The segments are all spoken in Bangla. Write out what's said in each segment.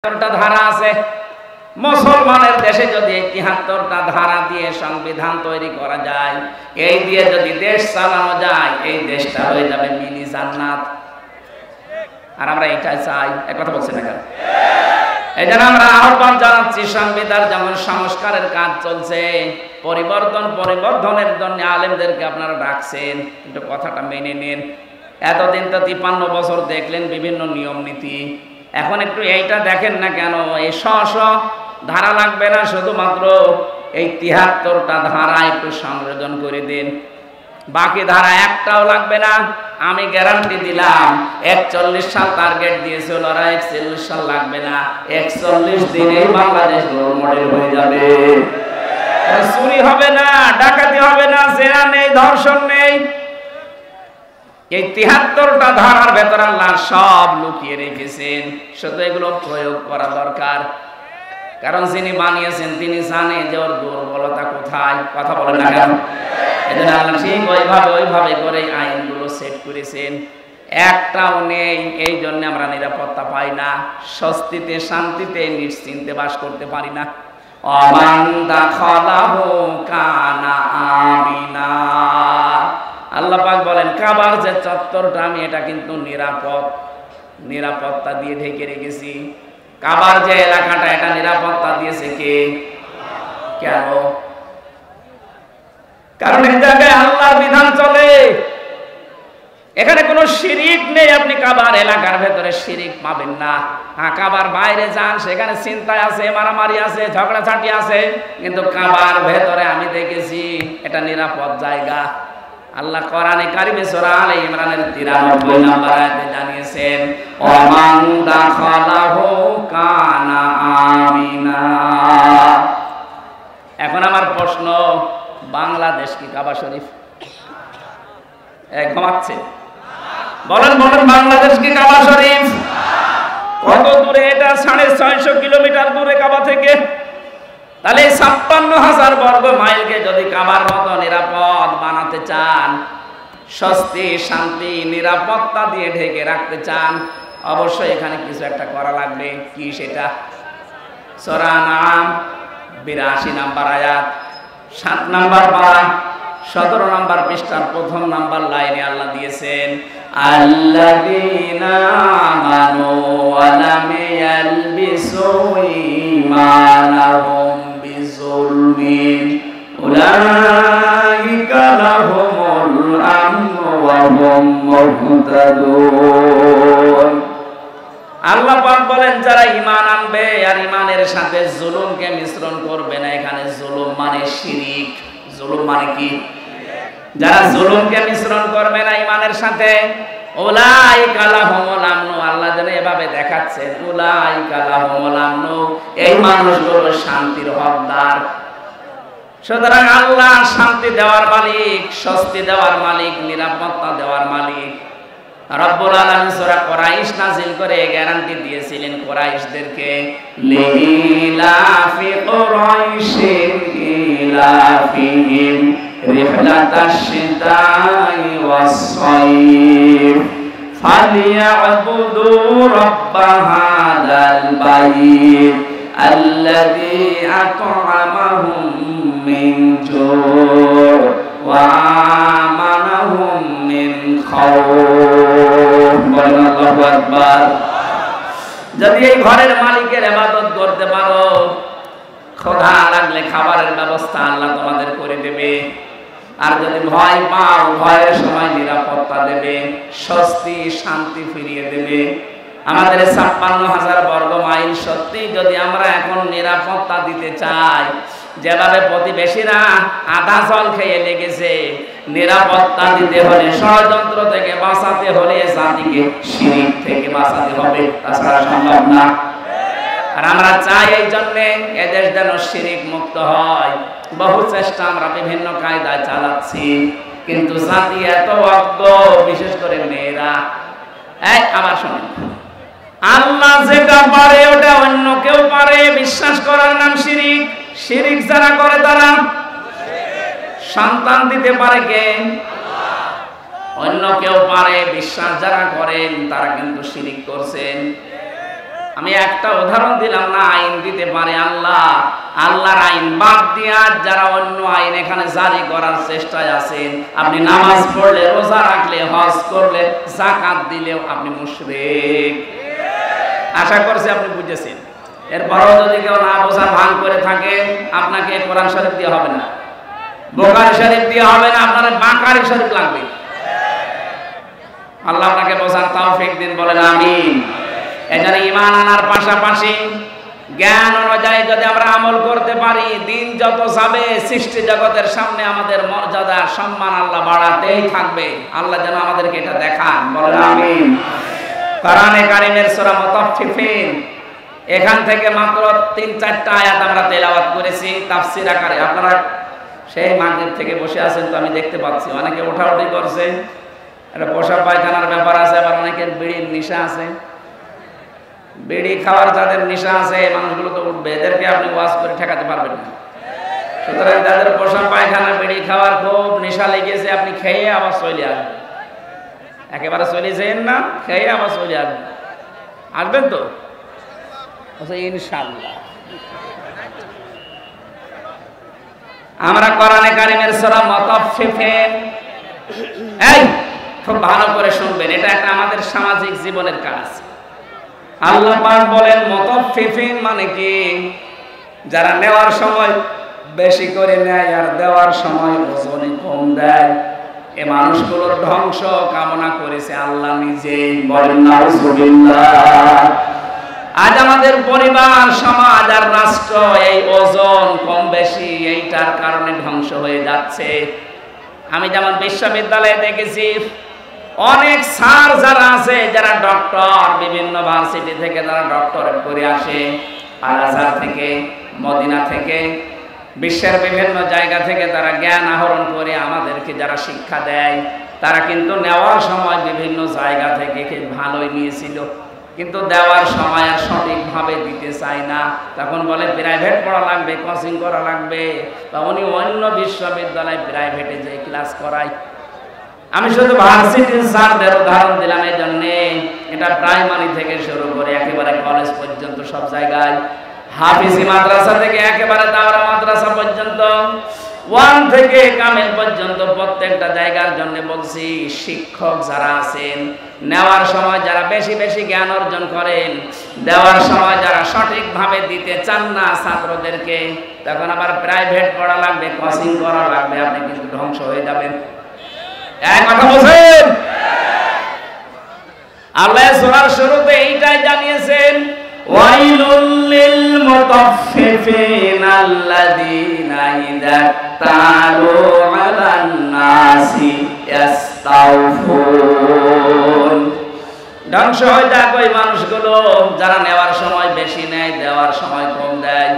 ধারা আছে। মুসলমানের দেশে যদি ৭৩টা ধারা দিয়ে সংবিধান তৈরি করা যায়, এই দিয়ে যদি দেশ চালানো যায়, এই দেশটা হয়ে যাবে মিনি জান্নাত। আর আমরা এটাই চাই। এক কথা বলছি না কেন? এই জন্য আমরা আহ্বান জানাচ্ছি, সংবিধান যেমন সংস্কারের কাজ চলছে, পরিবর্ধনের জন্য আলেমদেরকে আপনারা ডাকছেন, কিন্তু কথাটা মেনে নিন। এতদিন তো ৫৩ বছর দেখলেন বিভিন্ন নিয়ম নীতি, এখন একটু এইটা দেখেন না কেন? এই ধারা লাগবে না, শুধুমাত্র এই ৭৩টা ধারা একটু সংযোজন করে দিন। বাকি ধারা একটাও লাগবে না। আমি গ্যারান্টি দিলাম, ৪১ সাল টার্গেট দিয়েছিল, ওরা ৪১ সাল লাগবে না, ৪১ দিনেই বাংলাদেশ রোল মডেল হয়ে যাবে। চুরি হবে না, ডাকাতি হবে না, জেনা নেই, ধর্ষণ নেই। এই ৭৩টা ধারার ভেতর আল্লাহ সব লুকিয়ে রেখেছেন, শুধু এগুলো প্রয়োগ করা দরকার। কারণ যিনি বানিয়েছেন তিনি জানেন যে ওর দুর্বলতা কোথায়। কথা বলেন না কেন? এজন্য আল্লাহ ঠিক ওইভাবে করে আইনগুলো সেট করেছেন। একটাও নেই, এই জন্য আমরা নিরাপত্তা পাই না, স্বস্তিতে শান্তিতে নিশ্চিন্তে বাস করতে পারি না। অমান দাখালাহু কানা আমিনা। আল্লাহ পাক বলেন, কাবার যে চত্বরটা আমি এটা কিন্তু নিরাপত্তা দিয়ে ঢেকে রেখেছি। কাবার যে এলাকাটা এটা নিরাপত্তা দিয়েছে কে? কেন? কারণ এই জায়গায় আল্লাহর বিধান চলে, এখানে কোনো শিরিক নেই। আপনি কাবার এলাকার ভেতরে শিরিক পাবেন না। হ্যাঁ, কাবার বাইরে যান, সেখানে চিন্তায় আছে, মারামারি আছে, ঝগড়াঝাটি আছে, কিন্তু কাবার ভেতরে আমি দেখেছি এটা নিরাপদ জায়গা। আল্লাহ কোরআনে কারিমে সূরা আলে ইমরানের ৯৩ নম্বর আয়াতে জানিয়েছেন, ওমান দাখালাহু কানা আমিনা। এখন আমার প্রশ্ন, বাংলাদেশ কি কাবা শরীফ? ঘুমাচ্ছে? বলেন বাংলাদেশ কি কাবা শরীফ? কত দূরে এটা? ৬৫০ কিলোমিটার দূরে কাবা থেকে। তাহলে ৫৬,০০০ বর্গ মাইলকে যদি কাবার মতো নিরাপদ বানাতে চান, স্বস্তি শান্তি নিরাপত্তা দিয়ে ঢেকে রাখতে চান, অবশ্যই এখানে কিছু একটা করা লাগবে। কি সেটা? সূরা নাম ৮২ নম্বর আয়াত, ৭ নম্বর পারা, ১৭ নম্বর পৃষ্ঠার ১ম নম্বর লাইনে আল্লাহ দিয়েছেন, আল্লাযীনা আমানু ওয়া লাম ইয়ালবিসু ঈমানাহুম বিযুলমিন উলাইকা লাহুমুল আমনু ওয়া হুম মুহতাদুন। আল্লাহ পাক বলেন, যারা ঈমান আনবে আর ঈমানের সাথে জুলুমকে মিশ্রণ করবে না। এখানে জুলুম মানে শিরিক। জুলুম মানে কি? যারা জুলুমকে মিশ্রণ করবে না ঈমানের সাথে, উলাইকা লাহুমুল আমনু। আল্লাহ যেন এভাবে দেখাচ্ছেন, উলাইকা লাহুমুল আমনু, এই মানুষগুলো শান্তির হকদার। সুতরাং আল্লাহ শান্তি দেওয়ার মালিক, স্বস্তি দেওয়ার মালিক, নিরাপত্তা দেওয়ার মালিক। রব্বুল আলামিন সূরা কুরাইশ নাযিল করে গ্যারান্টি দিয়েছিলেন কুরাইশদেরকে, লিলাফি কুরাইশিন ইলাফিহিম রিহলাতাশ শিতাই ওয়াস সাইফ ফালিয়াবুদু রাব্ব হাদাল বাইত আল্লাযী আত'আমাহুম মিন জু' ওয়া আমানাহুম মিন খাউফ। আল্লাহু আকবার। যদি এই ঘরের মালিকের ইবাদত করতে পারো, ক্ষুধা লাগলে খাবারের ব্যবস্থা আল্লাহ তোমাদের করে দেবে। আর যদি ভয় পাও, ভয়ের সময় নিরাপত্তা দেবে, স্বস্তি শান্তি ফিরিয়ে দেবে। আমাদের ৫৬,০০০ বর্গ মাইল সত্যি যদি আমরা এখন নিরাপত্তা দিতে চাই, যেভাবে প্রতিবেশীরা আধা জল খেয়ে লেগেছে, নিরাপত্তা দিতে হলে, ষড়যন্ত্র থেকে বাঁচাতে হলে জাতিকে শিরিক থেকে বাঁচাতে হবে, তাছাড়া সম্ভব না। আর আমরা চাই এই জন্যে এদেশ যেন শিরিক মুক্ত হয়। বহু চেষ্টা আমরা বিভিন্ন কায়দায় চালাচ্ছি, কিন্তু জাতি এত অজ্ঞ, বিশেষ করে মেয়েরা। আবার শোনেন, আল্লাহ যেটা পারে ওটা অন্য কেউ পারে বিশ্বাস করার নাম শিরিক। শিরিক যারা করে তারা সন্তান দিতে পারে কে? অন্য কেউ পারে। বিশ্বাস যারা করেন তারা কিন্তু শিরিক করছেন। আমি একটা উদাহরণ দিলাম না, আইন দিতে পারে আল্লাহ। আল্লাহর আইন বাদ দিয়ে যারা অন্য আইন এখানে জারি করার চেষ্টায় আছেন, আপনি নামাজ পড়লে, রোজা রাখলে, হজ করলে, যাকাত দিলেও আপনি মুশরিক। আশা করছি আপনি বুঝেছেন। এরপরও যদি কেউ না বোঝার ভান করে থাকে, আপনাকে কোরআন শরীফ দিয়ে হবে না, বুখারী শরীফ দিয়ে হবে না, আপনার বাকারী শরীফ লাগবে। আল্লাহ আপনাকে বোঝার তৌফিক দিন, বলেন আমিন। এজন্য ঈমান আনার পাশাপাশি জ্ঞান অনুযায়ী যদি আমরা আমল করতে পারি, দিন যত যাবে সৃষ্টি জগতের সামনে আমাদের মর্যাদা সম্মান আল্লাহ বাড়াতেই থাকবে। আল্লাহ যেন আমাদেরকে এটা দেখান, বলেন আমিন। কোরআনে কারীমের সূরা মুতাফফিফিন, এখান থেকে মাত্র ৩-৪টা আয়াত আমরা তেলাওয়াত করেছি তাফসীর আকারে। আপনারা সেই মাগরিব থেকে বসে আছেন তো, আমি দেখতে পাচ্ছি অনেকে ওঠাউঠি করছে। এটা পেশাব পায়খানার ব্যাপার আছে, আবার অনেকের বিড়ির নেশা আছে। বিড়ি খাওয়ার যাদের নেশা আছে, এই মানুষগুলো তো উঠবে, এদেরকে আপনি ওয়াজ করে ঠেকাতে পারবেন না। সুতরাং যাদের পেশাব পায়খানা, বিড়ি খাওয়ার খুব নেশা লেগেছে, আপনি খেয়ে আবার চলে আসবেন। একেবারে চলে যেন না, খেয়ে আবার চলে আসবেন। আসবেন তো ইনশাআল্লাহ। আমরা কোরআনে কারীমের সূরা মুতাফফিফিন, এই খুব ভালো করে শুনবেন, এটা একটা আমাদের সামাজিক জীবনের কাজ। আল্লাহ পাক বলেন মুতাফফিফিন মানে কি? যারা নেওয়ার সময় বেশি করে নেয় আর দেওয়ার সময় ওজনে কম দেয়, এই মানুষগুলোর ধ্বংস কামনা করেছে আল্লাহ নিজেই, বলেন নাউজুবিল্লাহ। আজ আমাদের পরিবার, সমাজ আর রাষ্ট্র এই ওজন কম বেশি এইটার কারণে ধ্বংস হয়ে যাচ্ছে। আমি যেমন বিশ্ববিদ্যালয়ে দেখেছি অনেক স্যার যারা আছে, যারা ডক্টর, বিভিন্ন ভার্সিটি থেকে যারা ডক্টরেট করে আসে, আল আজহার থেকে, মদিনা থেকে, বিশ্বের বিভিন্ন জায়গা থেকে তারা জ্ঞান আহরণ করে আমাদেরকে যারা শিক্ষা দেয়, তারা কিন্তু নেওয়ার সময় বিভিন্ন জায়গা থেকে ভালোই নিয়েছিল, কিন্তু দেওয়ার সময় আর সঠিকভাবে দিতে চায় না। তখন বলে প্রাইভেট পড়া লাগবে, কোচিং করা লাগবে, বা উনি অন্য বিশ্ববিদ্যালয় প্রাইভেটে যে ক্লাস করায়। আমি শুধু ভার্সিটির স্যারদের উদাহরণ দিলাম এই জন্যে, এটা প্রাইমারি থেকে শুরু করে একেবারে কলেজ পর্যন্ত সব জায়গায়, হাফিজি মাদ্রাসা থেকে একেবারে দাওরা মাদ্রাসা পর্যন্ত, 1 থেকে কামেল পর্যন্ত প্রত্যেকটা জায়গার জন্য বলছি, শিক্ষক যারা আছেন, নেওয়ার সময় যারা বেশি বেশি জ্ঞান অর্জন করেন, দেওয়ার সময় যারা সঠিকভাবে দিতে চান না ছাত্রদেরকে, তখন আবার প্রাইভেট পড়া লাগবে, কোচিং করা লাগবে, আপনি কিন্তু ধ্বংস হয়ে যাবেন। এক কথা বলছেন? আল্লাহ সূরার শুরুতে এইটাই জানিয়েছেন, ওয়াইলুল লিল মুতাফফিফিন আল্লাযীনা ইযা তালু আলান নাসি ইস্তাওফুন। ধ্বংস হয়ে যাক ওই মানুষগুলো যারা নেওয়ার সময় বেশি নেয়, দেওয়ার সময় কম দেয়।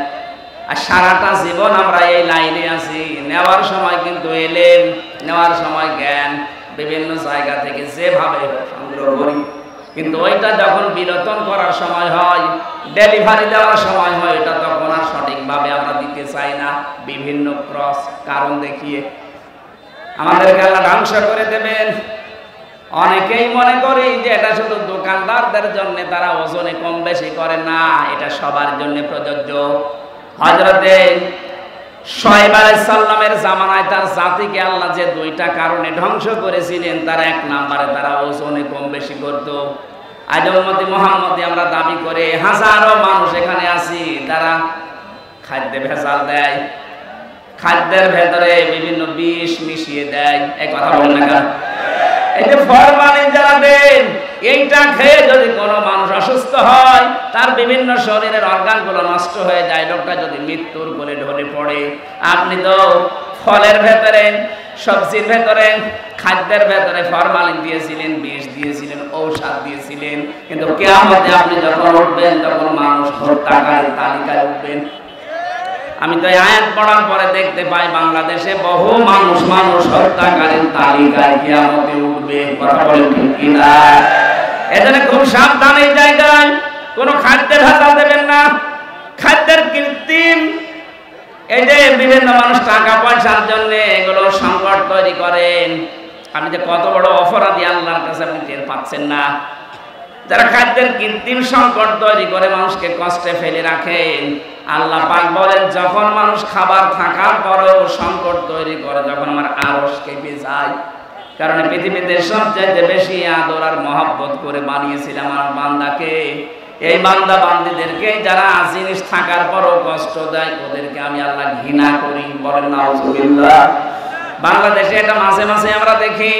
আর সারাটা জীবন আমরা এই লাইনে আছি, নেওয়ার সময় কিন্তু এলেম, নেওয়ার সময় জ্ঞান বিভিন্ন জায়গা থেকে যেভাবে সংগ্রহ করি, কিন্তু ওইটা যখন বিতরণ করার সময় হয়, ডেলিভারি দেওয়ার সময় হয়, এটা তখন আর সঠিকভাবে আমরা দিতে চাই না, বিভিন্ন ক্রস কারণ দেখিয়ে আমাদেরকে আল্লাহ ধ্বংস করে দেবেন। অনেকেই মনে করি যে এটা শুধু দোকানদারদের জন্য, তারা ওজনে কম বেশি করে না, এটা সবার জন্য প্রযোজ্য। হযরতে শুআয়ব আলাইহিস সালামের জামানায় তার জাতিকে আল্লাহ যে 2টা কারণে ধ্বংস করেছিলেন, তার 1 নম্বরে তারা ওজনে কম বেশি করত। আজ উম্মতে মুহাম্মদী আমরা দাবি করে হাজারো মানুষ এখানে আছি, তারা খাদ্যে ভেজাল দেয়, খাদ্যের ভেতরে বিভিন্ন বিষ মিশিয়ে দেয়। এই কথা বলেন না কেন? এই যে ফরমালিন যারা দেন, এইটা খেয়ে যদি কোনো মানুষ অসুস্থ হয়, তার বিভিন্ন শরীরের অর্গানগুলো নষ্ট হয়ে যায়, লোকটা যদি মৃত্যুর কোলে ঢলে পড়ে। আপনি তো ফলের ভেতরে, সবজির ভেতরে, খাদ্যের ভেতরে ফরমালিন দিয়েছিলেন, বিষ দিয়েছিলেন, ঔষধ দিয়েছিলেন, কিন্তু কিয়ামতে আপনি যখন উঠবেন তখন মানুষ হত্যাকারীর তালিকায় উঠবেন। আমি তো এই আয়াত পড়ার পরে দেখতে পাই বাংলাদেশে বহু মানুষ হত্যাকারীর তালিকায় কিয়ামতে উঠবে। কথা বলেন ঠিক কিনা? এজন্য খুব সাবধান এই জায়গায়, কোনো খাদ্যের ভেজাল দেবেন না, খাদ্যের কৃত্রিম, এই যে বিভিন্ন মানুষ টাকা পয়সার জন্য এগুলো সংকট তৈরি করেন। আপনি যে কত বড় অপরাধী আল্লাহর কাছে আপনি টের পাচ্ছেন না। যারা খাদ্যের কৃত্রিম সংকট তৈরি করে মানুষকে কষ্টে ফেলে রাখেন, আল্লাহ পাক বলেন যখন মানুষ খাবার থাকার পরেও সংকট তৈরি করে, যখন আমার আরশ কেঁপে যায়। কারণ পৃথিবীতে সবচেয়ে বেশি আদর আর মহব্বত করে বানিয়েছিলাম আমার বান্দাকে। এই বান্দা বান্দীদেরকে যারা জিনিস থাকার পরও কষ্ট দেয়, ওদেরকে আমি আল্লাহ ঘৃণা করি। বলেন নাউজুবিল্লাহ। বাংলাদেশে এটা মাঝে মাঝে আমরা দেখি,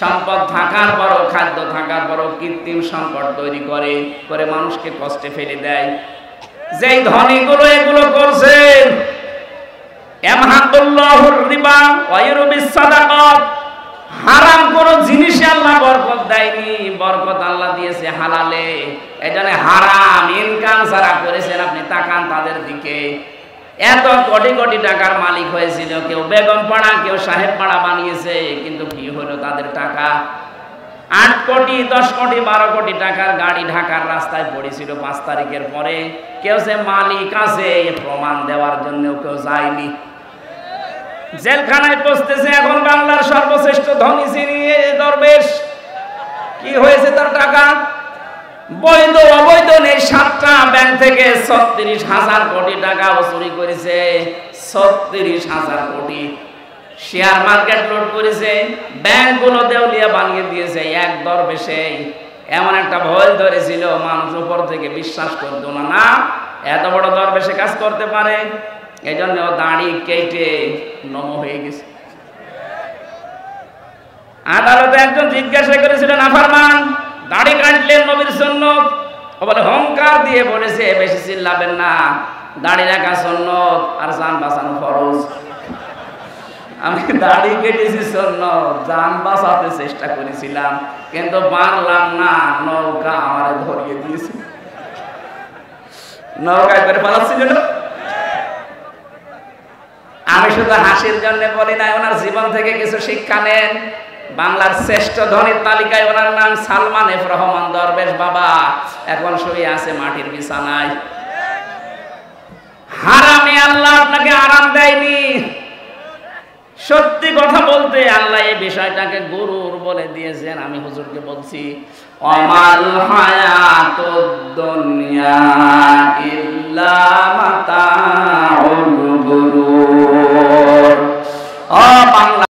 সম্পদ থাকার পরও, খাদ্য থাকার পরও কৃত্রিম সংকট তৈরি করে করে মানুষকে কষ্টে ফেলে দেয়। যেই ধনীগুলো এগুলো করছেন, ইয়ামহাকুল্লাহুর রিবা ওয়া ইউরবিস সাদাকাত, হারাম কোন জিনিসে আল্লাহ বরকত দেয়নি, বরকত আল্লাহ দিয়েছে হালালে। এজন্য হারাম ইনকাম যারা করেছেন, আপনি তাকান তাদের দিকে। এত কোটি কোটি টাকার মালিক হয়েছিল, কেউ বেগম পাড়া, কেউ সাহেব পাড়া বানিয়েছে, কিন্তু কি হলো তাদের টাকা? 8 কোটি 10 কোটি 12 কোটি টাকার গাড়ি ঢাকার রাস্তায় পড়েছিল 5 তারিখের পরে। কেউ সে মালিক আছে প্রমাণ দেওয়ার জন্য কেউ যায়নি। জেলখানায় পৌঁছতেছে এখন বাংলার সর্বশ্রেষ্ঠ ধনী শ্রেণী দরবেশ। কি হয়েছে তার টাকা? বৈধ অবৈধ নেই, 7টা ব্যাংক থেকে 36,000 কোটি টাকা চুরি করেছে। 36,000 কোটি। শেয়ার মার্কেট লুট করেছে, ব্যাংকগুলো দেউলিয়া বানিয়ে দিয়েছে। এক দরবেশে এমন একটা ভয় ধরেছিল, মানুষ উপর থেকে বিশ্বাস করতো না, না এত বড় দরবেশে কাজ করতে পারে। এই জন্য দাড়ি কেটে নম হয়ে গেছে। আদালতে একজন জিজ্ঞাসা করেছিল, নাফরমান দাড়ি কাটলেন নবীর সুন্নত? ও বলে হুঙ্কার দিয়ে বলেছে, বেশি চিল্লাবেন না, দাড়ি রাখা সুন্নত আর জান বাঁচানো ফরজ। আমি দাড়ি কেটেছি সুন্নত, জান বাঁচাতে চেষ্টা করেছিলাম, কিন্তু পারলাম না, নৌকা আমারে ধরিয়ে দিয়েছে। নৌকায় করে পালাচ্ছিল না। আমি শুধু হাসির জন্য বলি না, ওনার জীবন থেকে কিছু শিক্ষা নেন। বাংলার শ্রেষ্ঠ ধনীর তালিকায় ওনার নাম সালমান এফ রহমান দরবেশ বাবা। এখন শুয়ে আছে মাটির বিছানায়। হারামে আল্লাহ আপনাকে আরাম দেয়নি। সত্যি কথা বলতে আল্লাহ এই বিষয়টাকে গুরুর বলে দিয়েছেন। আমি হুজুরকে বলছি, অমাল হায়াতুদ দুনিয়া ইল্লা